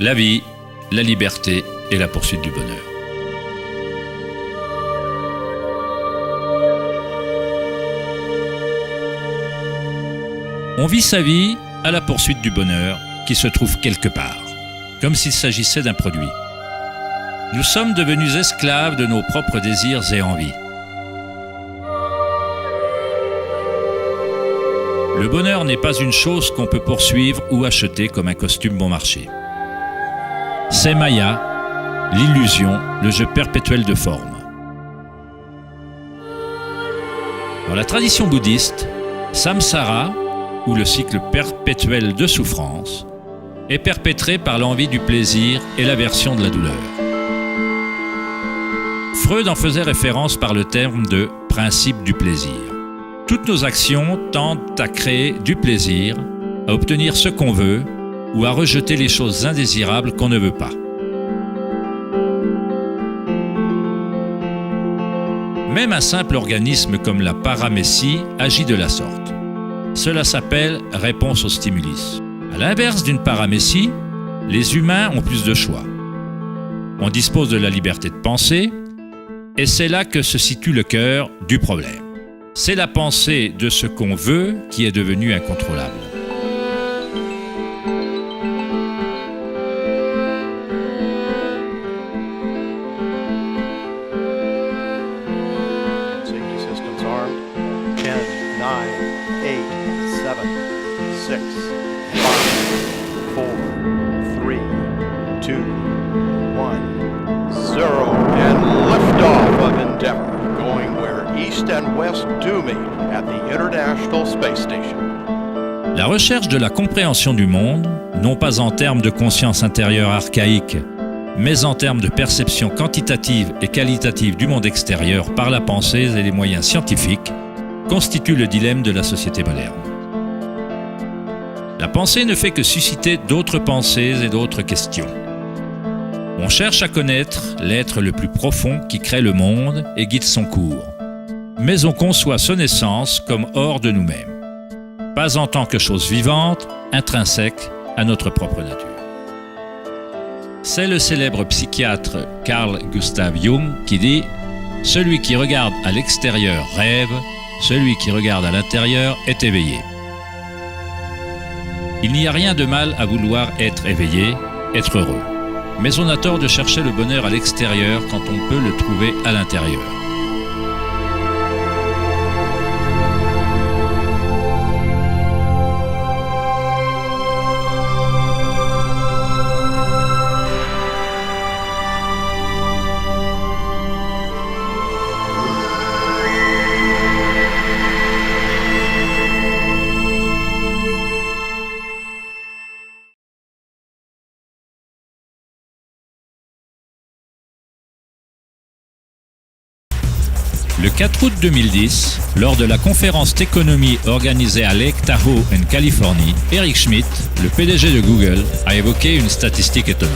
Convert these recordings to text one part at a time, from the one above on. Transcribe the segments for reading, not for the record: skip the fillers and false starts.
la vie, la liberté et la poursuite du bonheur. On vit sa vie à la poursuite du bonheur qui se trouve quelque part, comme s'il s'agissait d'un produit. Nous sommes devenus esclaves de nos propres désirs et envies. Le bonheur n'est pas une chose qu'on peut poursuivre ou acheter comme un costume bon marché. C'est Maya, l'illusion, le jeu perpétuel de formes. Dans la tradition bouddhiste, samsara, ou le cycle perpétuel de souffrance, est perpétré par l'envie du plaisir et l'aversion de la douleur. Freud en faisait référence par le terme de « principe du plaisir ». Toutes nos actions tendent à créer du plaisir, à obtenir ce qu'on veut ou à rejeter les choses indésirables qu'on ne veut pas. Même un simple organisme comme la paramécie agit de la sorte. Cela s'appelle réponse au stimulus. À l'inverse d'une paramécie, les humains ont plus de choix. On dispose de la liberté de penser, et c'est là que se situe le cœur du problème. C'est la pensée de ce qu'on veut qui est devenue incontrôlable. Safety systems armed. 10, 9, 8, 7, 6, 5, 4, 3, 2, 1, 0, and liftoff of Endeavour, going where East and West do meet at the International Space Station. La recherche de la compréhension du monde, non pas en termes de conscience intérieure archaïque, mais en termes de perception quantitative et qualitative du monde extérieur par la pensée et les moyens scientifiques, constitue le dilemme de la société moderne. La pensée ne fait que susciter d'autres pensées et d'autres questions. On cherche à connaître l'être le plus profond qui crée le monde et guide son cours. Mais on conçoit son essence comme hors de nous-mêmes, pas en tant que chose vivante, intrinsèque à notre propre nature. C'est le célèbre psychiatre Carl Gustav Jung qui dit « Celui qui regarde à l'extérieur rêve, celui qui regarde à l'intérieur est éveillé. » Il n'y a rien de mal à vouloir être éveillé, être heureux. Mais on a tort de chercher le bonheur à l'extérieur quand on peut le trouver à l'intérieur. Le 4 août 2010, lors de la conférence Techonomy organisée à Lake Tahoe en Californie, Eric Schmidt, le PDG de Google, a évoqué une statistique étonnante.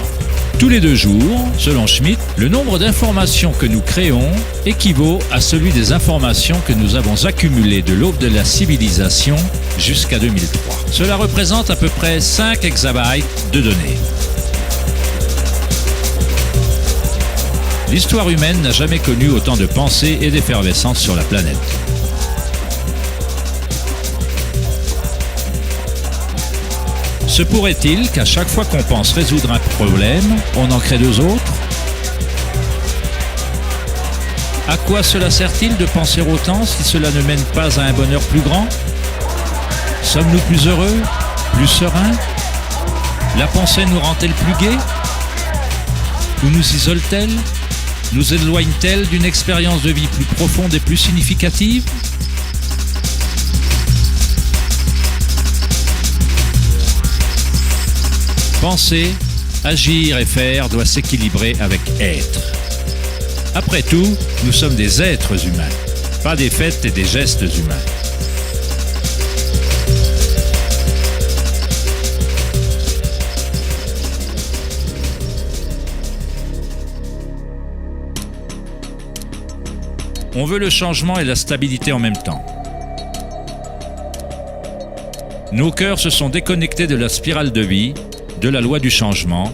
Tous les 2 jours, selon Schmidt, le nombre d'informations que nous créons équivaut à celui des informations que nous avons accumulées de l'aube de la civilisation jusqu'à 2003. Cela représente à peu près 5 exabytes de données. L'histoire humaine n'a jamais connu autant de pensées et d'effervescence sur la planète. Se pourrait-il qu'à chaque fois qu'on pense résoudre un problème, on en crée 2 autres? À quoi cela sert-il de penser autant si cela ne mène pas à un bonheur plus grand? Sommes-nous plus heureux? Plus sereins? La pensée nous rend-elle plus gais? Ou nous isole-t-elle? Nous éloigne-t-elle d'une expérience de vie plus profonde et plus significative? Penser, agir et faire doit s'équilibrer avec être. Après tout, nous sommes des êtres humains, pas des faits et des gestes humains. On veut le changement et la stabilité en même temps. Nos cœurs se sont déconnectés de la spirale de vie, de la loi du changement,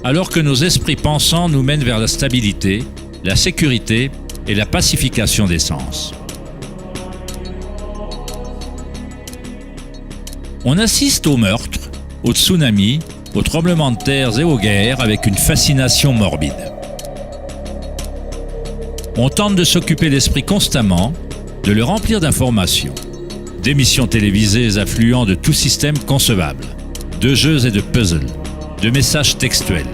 alors que nos esprits pensants nous mènent vers la stabilité, la sécurité et la pacification des sens. On assiste aux meurtres, aux tsunamis, aux tremblements de terre et aux guerres avec une fascination morbide. On tente de s'occuper l'esprit constamment, de le remplir d'informations, d'émissions télévisées affluent de tout système concevable, de jeux et de puzzles, de messages textuels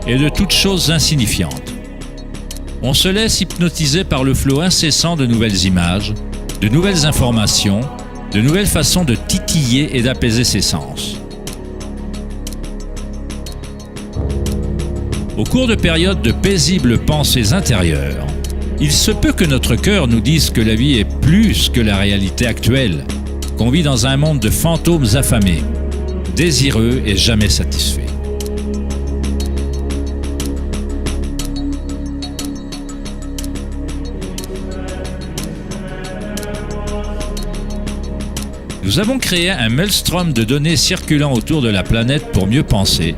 et de toutes choses insignifiantes. On se laisse hypnotiser par le flot incessant de nouvelles images, de nouvelles informations, de nouvelles façons de titiller et d'apaiser ses sens. Au cours de périodes de paisibles pensées intérieures, il se peut que notre cœur nous dise que la vie est plus que la réalité actuelle, qu'on vit dans un monde de fantômes affamés, désireux et jamais satisfaits. Nous avons créé un maelstrom de données circulant autour de la planète pour mieux penser,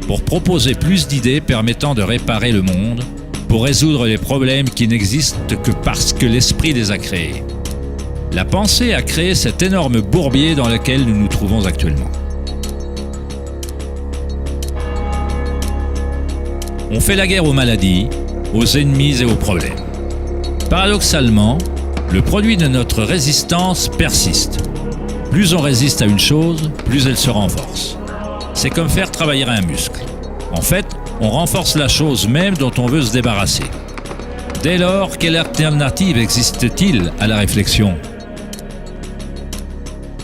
pour proposer plus d'idées permettant de réparer le monde, pour résoudre les problèmes qui n'existent que parce que l'esprit les a créés. La pensée a créé cet énorme bourbier dans lequel nous nous trouvons actuellement. On fait la guerre aux maladies, aux ennemis et aux problèmes. Paradoxalement, le produit de notre résistance persiste. Plus on résiste à une chose, plus elle se renforce. C'est comme faire travailler un muscle. En fait, on renforce la chose même dont on veut se débarrasser. Dès lors, quelle alternative existe-t-il à la réflexion ?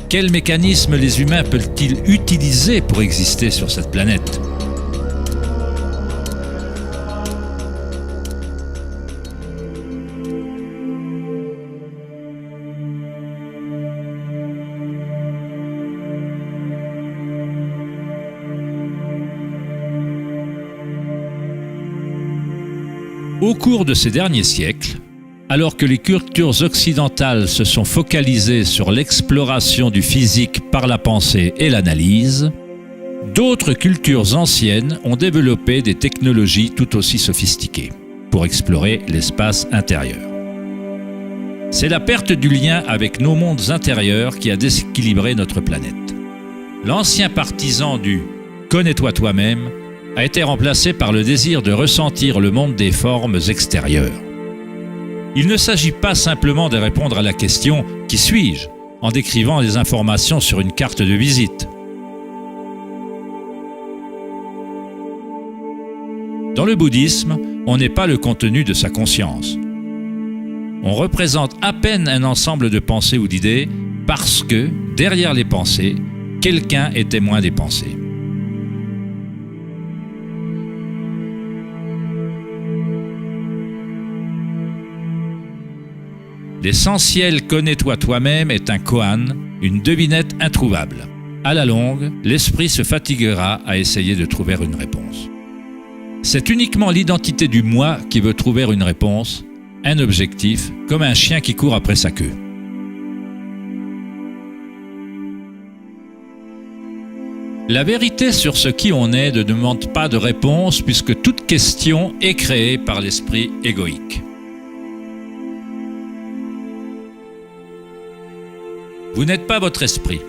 Quels mécanismes les humains peuvent-ils utiliser pour exister sur cette planète ? Au cours de ces derniers siècles, alors que les cultures occidentales se sont focalisées sur l'exploration du physique par la pensée et l'analyse, d'autres cultures anciennes ont développé des technologies tout aussi sophistiquées pour explorer l'espace intérieur. C'est la perte du lien avec nos mondes intérieurs qui a déséquilibré notre planète. L'ancien partisan du « connais-toi toi-même » a été remplacé par le désir de ressentir le monde des formes extérieures. Il ne s'agit pas simplement de répondre à la question « Qui suis-je ?», en décrivant les informations sur une carte de visite. Dans le bouddhisme, on n'est pas le contenu de sa conscience. On représente à peine un ensemble de pensées ou d'idées parce que, derrière les pensées, quelqu'un est témoin des pensées. L'essentiel « connais-toi toi-même » est un koan, une devinette introuvable. À la longue, l'esprit se fatiguera à essayer de trouver une réponse. C'est uniquement l'identité du moi qui veut trouver une réponse, un objectif, comme un chien qui court après sa queue. La vérité sur ce qui on est ne demande pas de réponse puisque toute question est créée par l'esprit égoïque. Vous n'êtes pas votre esprit.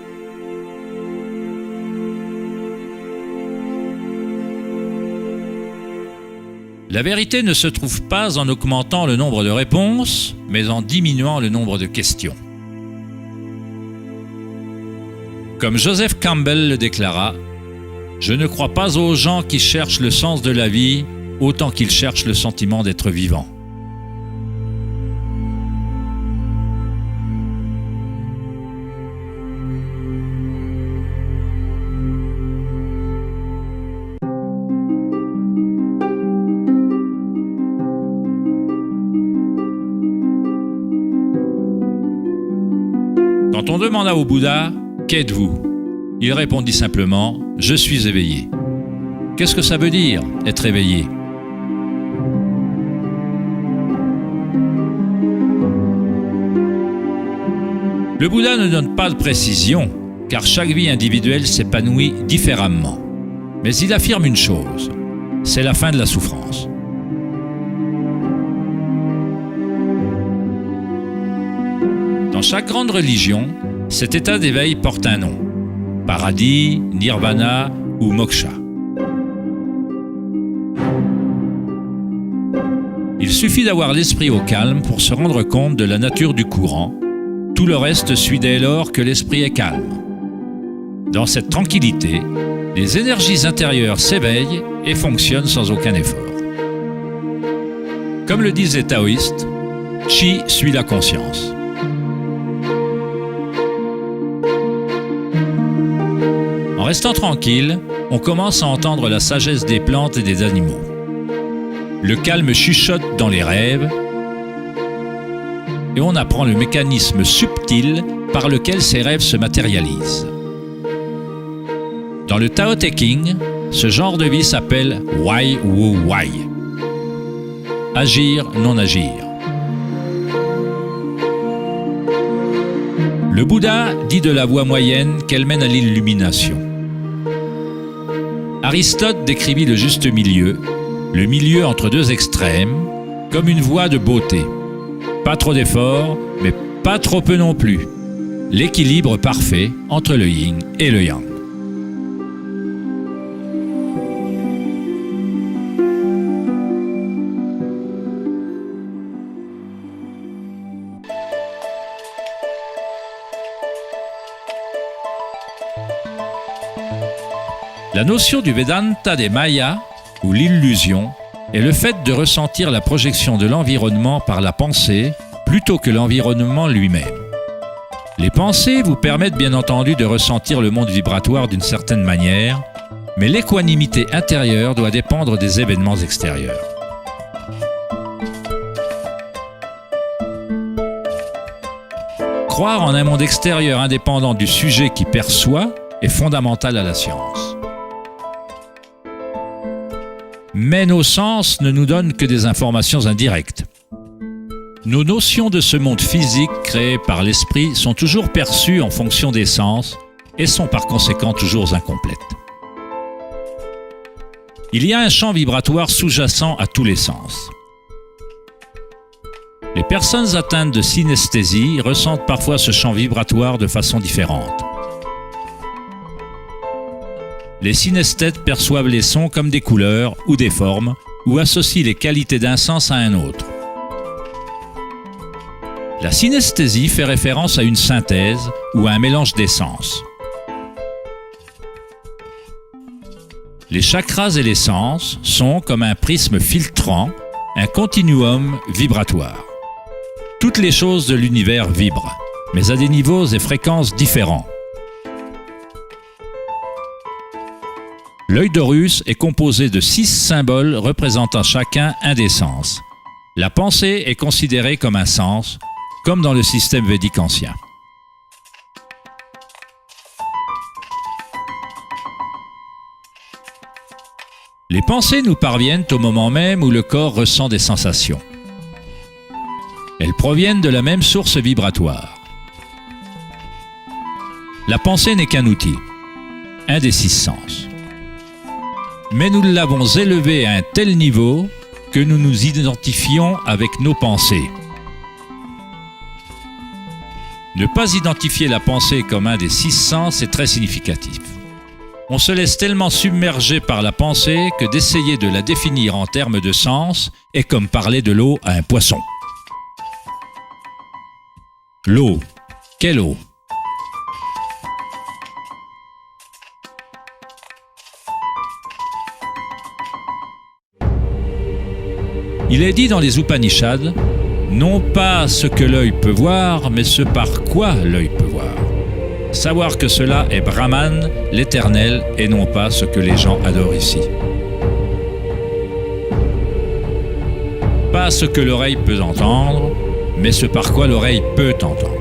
La vérité ne se trouve pas en augmentant le nombre de réponses, mais en diminuant le nombre de questions. Comme Joseph Campbell le déclara, « Je ne crois pas aux gens qui cherchent le sens de la vie autant qu'ils cherchent le sentiment d'être vivant. » Quand on demanda au Bouddha « Qu'êtes-vous » il répondit simplement « Je suis éveillé ». Qu'est-ce que ça veut dire, être éveillé ? Le Bouddha ne donne pas de précision, car chaque vie individuelle s'épanouit différemment. Mais il affirme une chose, c'est la fin de la souffrance. Dans chaque grande religion, cet état d'éveil porte un nom. Paradis, nirvana ou moksha. Il suffit d'avoir l'esprit au calme pour se rendre compte de la nature du courant. Tout le reste suit dès lors que l'esprit est calme. Dans cette tranquillité, les énergies intérieures s'éveillent et fonctionnent sans aucun effort. Comme le disent les taoïstes, Qi suit la conscience. En restant tranquille, on commence à entendre la sagesse des plantes et des animaux. Le calme chuchote dans les rêves et on apprend le mécanisme subtil par lequel ces rêves se matérialisent. Dans le Tao Te Ching, ce genre de vie s'appelle Wai Wu Wai. Agir, non agir. Le Bouddha dit de la voie moyenne qu'elle mène à l'illumination. Aristote décrivit le juste milieu, le milieu entre deux extrêmes, comme une voie de beauté. Pas trop d'efforts, mais pas trop peu non plus. L'équilibre parfait entre le yin et le yang. La notion du Vedanta des Mayas, ou l'illusion, est le fait de ressentir la projection de l'environnement par la pensée plutôt que l'environnement lui-même. Les pensées vous permettent bien entendu de ressentir le monde vibratoire d'une certaine manière, mais l'équanimité intérieure doit dépendre des événements extérieurs. Croire en un monde extérieur indépendant du sujet qui perçoit est fondamental à la science. Mais nos sens ne nous donnent que des informations indirectes. Nos notions de ce monde physique créé par l'esprit sont toujours perçues en fonction des sens et sont par conséquent toujours incomplètes. Il y a un champ vibratoire sous-jacent à tous les sens. Les personnes atteintes de synesthésie ressentent parfois ce champ vibratoire de façon différente. Les synesthètes perçoivent les sons comme des couleurs ou des formes ou associent les qualités d'un sens à un autre. La synesthésie fait référence à une synthèse ou à un mélange des sens. Les chakras et les sens sont comme un prisme filtrant, un continuum vibratoire. Toutes les choses de l'univers vibrent, mais à des niveaux et fréquences différents. L'œil d'Horus est composé de 6 symboles représentant chacun un des sens. La pensée est considérée comme un sens, comme dans le système védique ancien. Les pensées nous parviennent au moment même où le corps ressent des sensations. Elles proviennent de la même source vibratoire. La pensée n'est qu'un outil, un des 6 sens. Mais nous l'avons élevé à un tel niveau que nous nous identifions avec nos pensées. Ne pas identifier la pensée comme un des 6 sens est très significatif. On se laisse tellement submerger par la pensée que d'essayer de la définir en termes de sens est comme parler de l'eau à un poisson. L'eau. Quelle eau ? Il est dit dans les Upanishads, non pas ce que l'œil peut voir, mais ce par quoi l'œil peut voir. Savoir que cela est Brahman, l'éternel, et non pas ce que les gens adorent ici. Pas ce que l'oreille peut entendre, mais ce par quoi l'oreille peut entendre.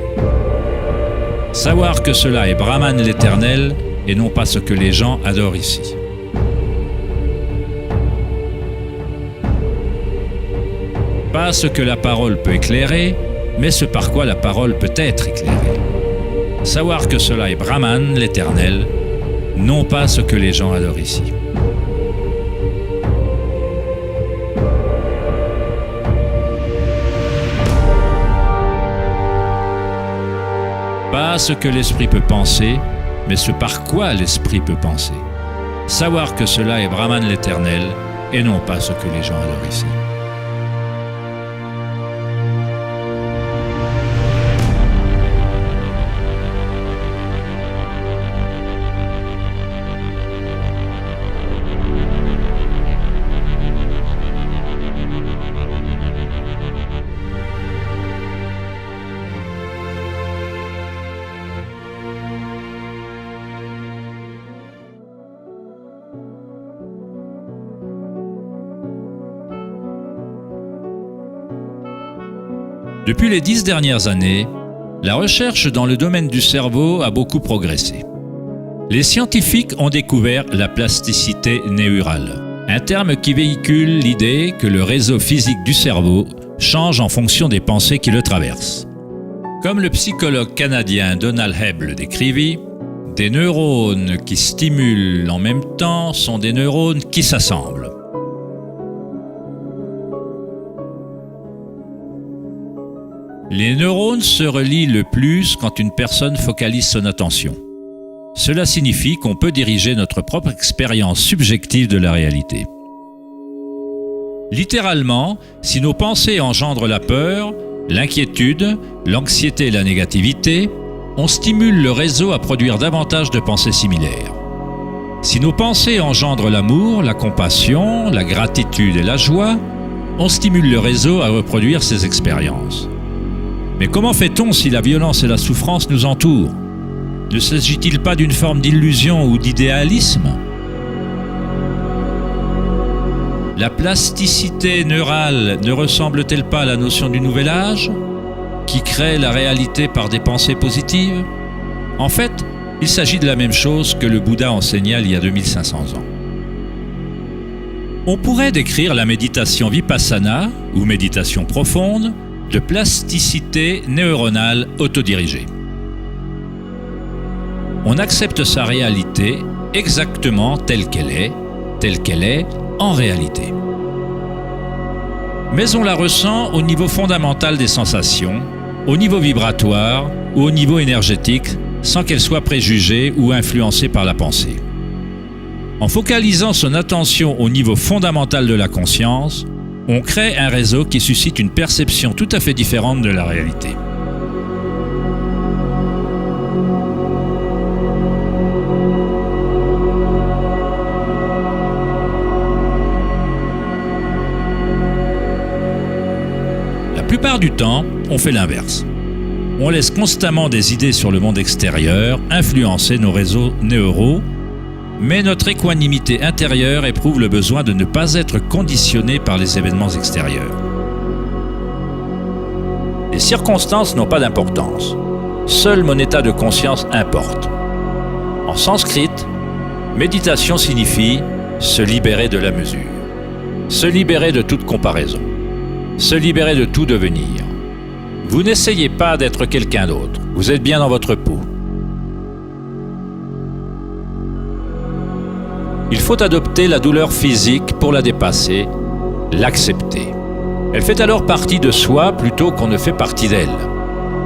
Savoir que cela est Brahman, l'éternel, et non pas ce que les gens adorent ici. Pas ce que la parole peut éclairer, mais ce par quoi la parole peut être éclairée. Savoir que cela est Brahman, l'éternel, non pas ce que les gens adorent ici. pas ce que l'esprit peut penser, mais ce par quoi l'esprit peut penser. Savoir que cela est Brahman l'Éternel, et non pas ce que les gens adorent ici. Depuis les 10 dernières années, la recherche dans le domaine du cerveau a beaucoup progressé. Les scientifiques ont découvert la plasticité neurale, un terme qui véhicule l'idée que le réseau physique du cerveau change en fonction des pensées qui le traversent. Comme le psychologue canadien Donald Hebb le décrivit, des neurones qui stimulent en même temps sont des neurones qui s'assemblent. Les neurones se relient le plus quand une personne focalise son attention. Cela signifie qu'on peut diriger notre propre expérience subjective de la réalité. Littéralement, si nos pensées engendrent la peur, l'inquiétude, l'anxiété et la négativité, on stimule le réseau à produire davantage de pensées similaires. Si nos pensées engendrent l'amour, la compassion, la gratitude et la joie, on stimule le réseau à reproduire ces expériences. Mais comment fait-on si la violence et la souffrance nous entourent? Ne s'agit-il pas d'une forme d'illusion ou d'idéalisme? La plasticité neurale ne ressemble-t-elle pas à la notion du nouvel âge, qui crée la réalité par des pensées positives? En fait, il s'agit de la même chose que le Bouddha enseigna il y a 2500 ans. On pourrait décrire la méditation vipassana, ou méditation profonde, de plasticité neuronale autodirigée. On accepte sa réalité exactement telle qu'elle est en réalité. Mais on la ressent au niveau fondamental des sensations, au niveau vibratoire ou au niveau énergétique, sans qu'elle soit préjugée ou influencée par la pensée. En focalisant son attention au niveau fondamental de la conscience, on crée un réseau qui suscite une perception tout à fait différente de la réalité. La plupart du temps, on fait l'inverse. On laisse constamment des idées sur le monde extérieur influencer nos réseaux neuraux, mais notre équanimité intérieure éprouve le besoin de ne pas être conditionné par les événements extérieurs. Les circonstances n'ont pas d'importance. Seul mon état de conscience importe. En sanskrit, méditation signifie se libérer de la mesure, se libérer de toute comparaison, se libérer de tout devenir. Vous n'essayez pas d'être quelqu'un d'autre, vous êtes bien dans votre peau. Il faut adopter la douleur physique pour la dépasser, l'accepter. Elle fait alors partie de soi plutôt qu'on ne fait partie d'elle.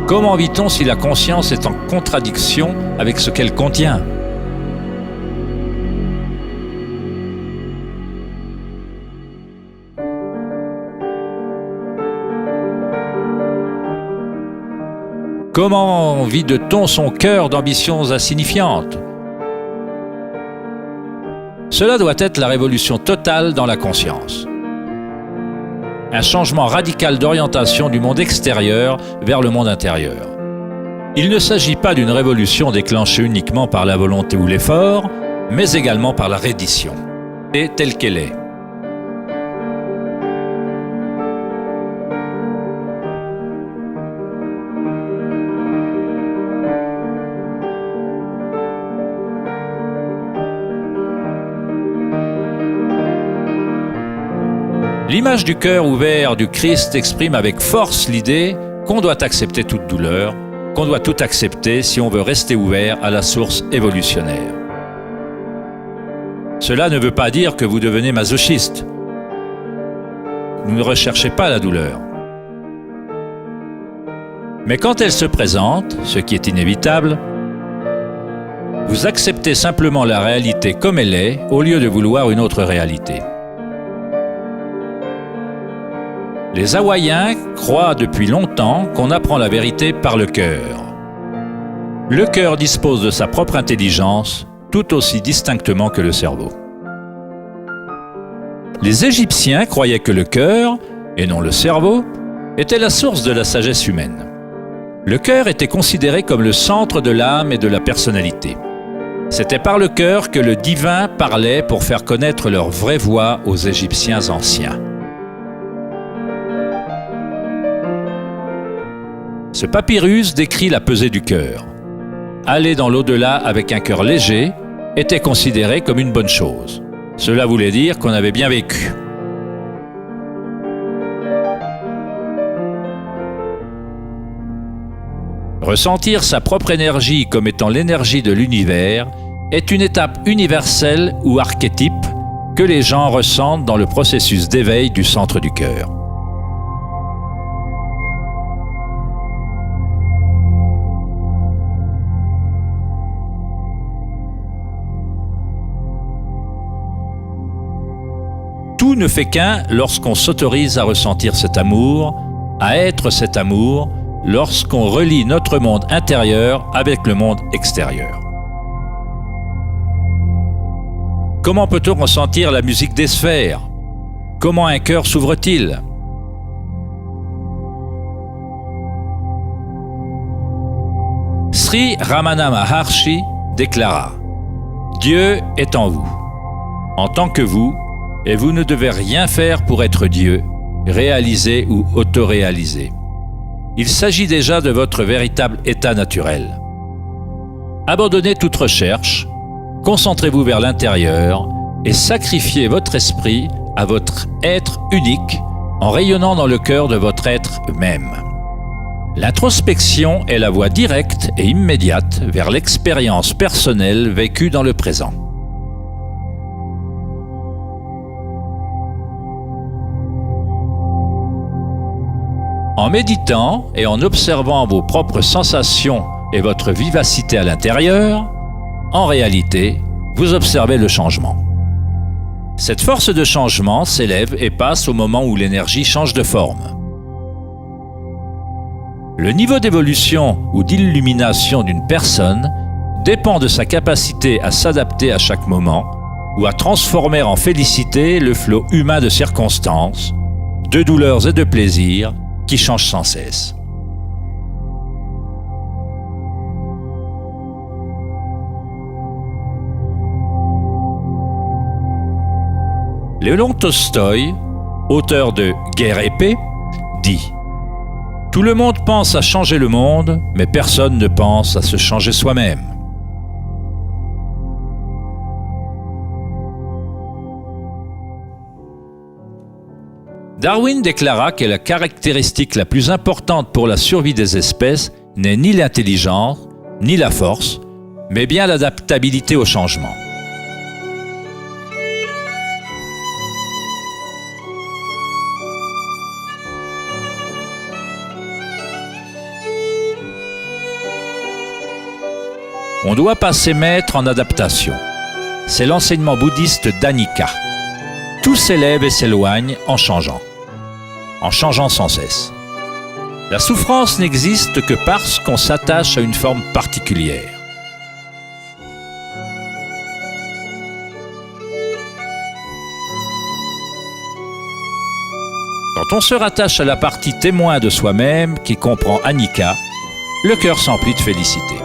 Comment vit-on si la conscience est en contradiction avec ce qu'elle contient ? Comment vide-t-on son cœur d'ambitions insignifiantes ? Cela doit être la révolution totale dans la conscience. Un changement radical d'orientation du monde extérieur vers le monde intérieur. Il ne s'agit pas d'une révolution déclenchée uniquement par la volonté ou l'effort, mais également par la reddition, et telle qu'elle est. L'image du cœur ouvert du Christ exprime avec force l'idée qu'on doit accepter toute douleur, qu'on doit tout accepter si on veut rester ouvert à la source évolutionnaire. Cela ne veut pas dire que vous devenez masochiste. Vous ne recherchez pas la douleur. Mais quand elle se présente, ce qui est inévitable, vous acceptez simplement la réalité comme elle est au lieu de vouloir une autre réalité. Les Hawaïens croient depuis longtemps qu'on apprend la vérité par le cœur. Le cœur dispose de sa propre intelligence tout aussi distinctement que le cerveau. Les Égyptiens croyaient que le cœur, et non le cerveau, était la source de la sagesse humaine. Le cœur était considéré comme le centre de l'âme et de la personnalité. C'était par le cœur que le divin parlait pour faire connaître leur vraie voix aux Égyptiens anciens. Ce papyrus décrit la pesée du cœur. Aller dans l'au-delà avec un cœur léger était considéré comme une bonne chose. Cela voulait dire qu'on avait bien vécu. Ressentir sa propre énergie comme étant l'énergie de l'univers est une étape universelle ou archétype que les gens ressentent dans le processus d'éveil du centre du cœur. Tout ne fait qu'un lorsqu'on s'autorise à ressentir cet amour, à être cet amour, lorsqu'on relie notre monde intérieur avec le monde extérieur. Comment peut-on ressentir la musique des sphères? Comment un cœur s'ouvre-t-il? Sri Ramana Maharshi déclara « Dieu est en vous, en tant que vous, et vous ne devez rien faire pour être Dieu, réalisé ou autoréalisé. Il s'agit déjà de votre véritable état naturel. Abandonnez toute recherche, concentrez-vous vers l'intérieur et sacrifiez votre esprit à votre être unique en rayonnant dans le cœur de votre être même. L'introspection est la voie directe et immédiate vers l'expérience personnelle vécue dans le présent. En méditant et en observant vos propres sensations et votre vivacité à l'intérieur, en réalité, vous observez le changement. Cette force de changement s'élève et passe au moment où l'énergie change de forme. Le niveau d'évolution ou d'illumination d'une personne dépend de sa capacité à s'adapter à chaque moment ou à transformer en félicité le flot humain de circonstances, de douleurs et de plaisirs qui changent sans cesse. Léon Tolstoï, auteur de Guerre et paix, dit « Tout le monde pense à changer le monde, mais personne ne pense à se changer soi-même. » Darwin déclara que la caractéristique la plus importante pour la survie des espèces n'est ni l'intelligence, ni la force, mais bien l'adaptabilité au changement. On ne doit pas s'émettre en adaptation. C'est l'enseignement bouddhiste d'Anika. Tout s'élève et s'éloigne en changeant sans cesse. La souffrance n'existe que parce qu'on s'attache à une forme particulière. Quand on se rattache à la partie témoin de soi-même qui comprend Anika, le cœur s'emplit de félicité.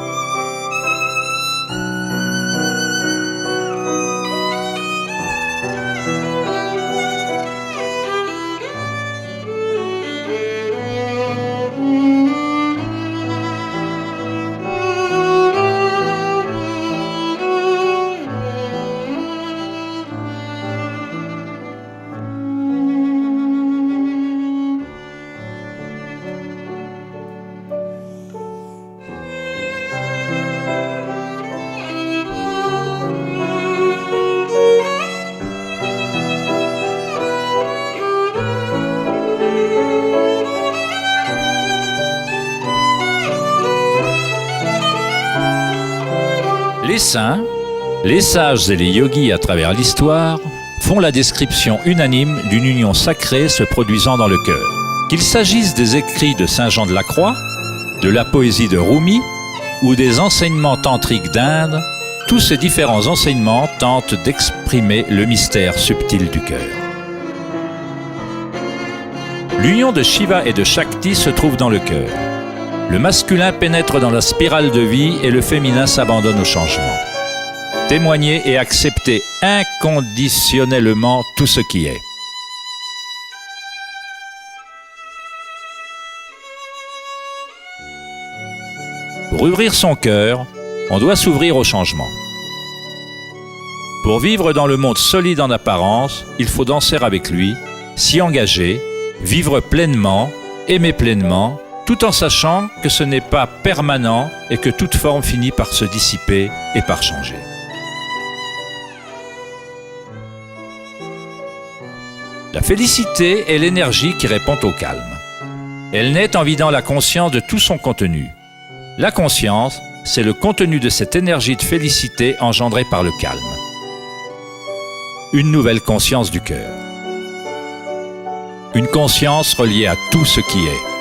Les saints, les sages et les yogis à travers l'histoire font la description unanime d'une union sacrée se produisant dans le cœur. Qu'il s'agisse des écrits de Saint Jean de la Croix, de la poésie de Rumi ou des enseignements tantriques d'Inde, tous ces différents enseignements tentent d'exprimer le mystère subtil du cœur. L'union de Shiva et de Shakti se trouve dans le cœur. Le masculin pénètre dans la spirale de vie et le féminin s'abandonne au changement. Témoigner et accepter inconditionnellement tout ce qui est. Pour ouvrir son cœur, on doit s'ouvrir au changement. Pour vivre dans le monde solide en apparence, il faut danser avec lui, s'y engager, vivre pleinement, aimer pleinement, tout en sachant que ce n'est pas permanent et que toute forme finit par se dissiper et par changer. La félicité est l'énergie qui répond au calme. Elle naît en vidant la conscience de tout son contenu. La conscience, c'est le contenu de cette énergie de félicité engendrée par le calme. Une nouvelle conscience du cœur. Une conscience reliée à tout ce qui est.